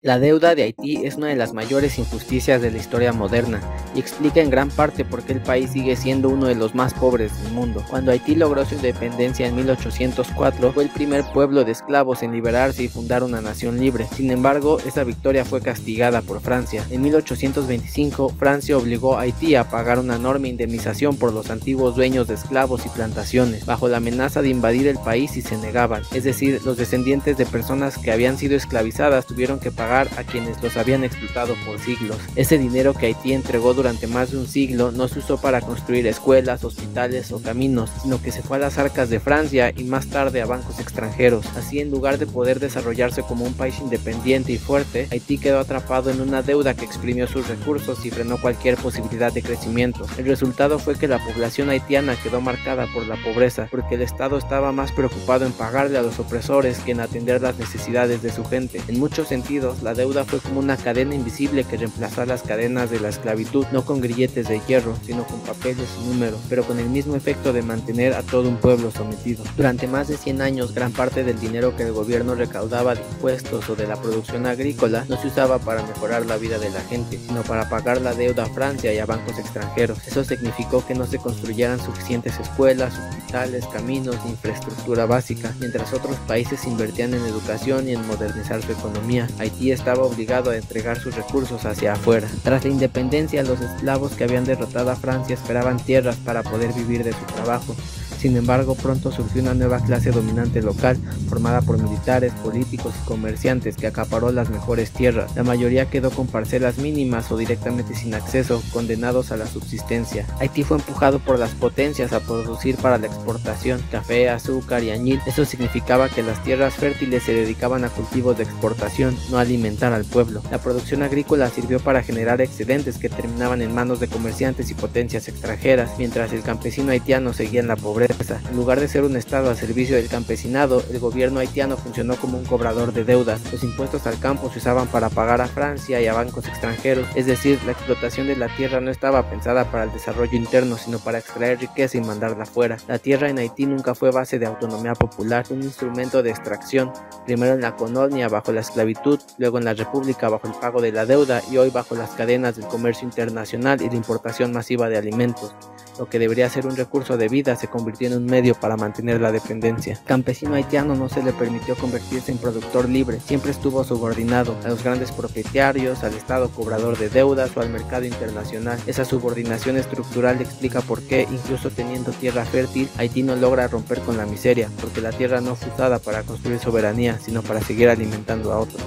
La deuda de Haití es una de las mayores injusticias de la historia moderna y explica en gran parte por qué el país sigue siendo uno de los más pobres del mundo. Cuando Haití logró su independencia en 1804, fue el primer pueblo de esclavos en liberarse y fundar una nación libre. Sin embargo, esa victoria fue castigada por Francia. En 1825, Francia obligó a Haití a pagar una enorme indemnización por los antiguos dueños de esclavos y plantaciones, bajo la amenaza de invadir el país si se negaban. Es decir, los descendientes de personas que habían sido esclavizadas tuvieron que pagar a quienes los habían explotado por siglos. Ese dinero que Haití entregó durante más de un siglo no se usó para construir escuelas, hospitales o caminos, sino que se fue a las arcas de Francia y más tarde a bancos extranjeros. Así, en lugar de poder desarrollarse como un país independiente y fuerte, Haití quedó atrapado en una deuda que exprimió sus recursos y frenó cualquier posibilidad de crecimiento. El resultado fue que la población haitiana quedó marcada por la pobreza, porque el Estado estaba más preocupado en pagarle a los opresores que en atender las necesidades de su gente. En muchos sentidos, la deuda fue como una cadena invisible que reemplazó a las cadenas de la esclavitud, no con grilletes de hierro, sino con papeles y números, pero con el mismo efecto de mantener a todo un pueblo sometido. Durante más de 100 años, gran parte del dinero que el gobierno recaudaba de impuestos o de la producción agrícola no se usaba para mejorar la vida de la gente, sino para pagar la deuda a Francia y a bancos extranjeros. Eso significó que no se construyeran suficientes escuelas, hospitales, caminos e infraestructura básica, mientras otros países invertían en educación y en modernizar su economía. Haití estaba obligado a entregar sus recursos hacia afuera. Tras la independencia, los esclavos que habían derrotado a Francia esperaban tierras para poder vivir de su trabajo. Sin embargo, pronto surgió una nueva clase dominante local, formada por militares, políticos y comerciantes que acaparó las mejores tierras. La mayoría quedó con parcelas mínimas o directamente sin acceso, condenados a la subsistencia. Haití fue empujado por las potencias a producir para la exportación café, azúcar y añil. Eso significaba que las tierras fértiles se dedicaban a cultivos de exportación, no a alimentar al pueblo. La producción agrícola sirvió para generar excedentes que terminaban en manos de comerciantes y potencias extranjeras, mientras el campesino haitiano seguía en la pobreza. En lugar de ser un estado al servicio del campesinado, el gobierno haitiano funcionó como un cobrador de deudas. Los impuestos al campo se usaban para pagar a Francia y a bancos extranjeros, es decir, la explotación de la tierra no estaba pensada para el desarrollo interno, sino para extraer riqueza y mandarla fuera. La tierra en Haití nunca fue base de autonomía popular, fue un instrumento de extracción, primero en la colonia bajo la esclavitud, luego en la república bajo el pago de la deuda y hoy bajo las cadenas del comercio internacional y la importación masiva de alimentos. Lo que debería ser un recurso de vida se convirtió en un medio para mantener la dependencia. El campesino haitiano no se le permitió convertirse en productor libre, siempre estuvo subordinado a los grandes propietarios, al Estado cobrador de deudas o al mercado internacional. Esa subordinación estructural explica por qué, incluso teniendo tierra fértil, Haití no logra romper con la miseria, porque la tierra no fue usada para construir soberanía, sino para seguir alimentando a otros.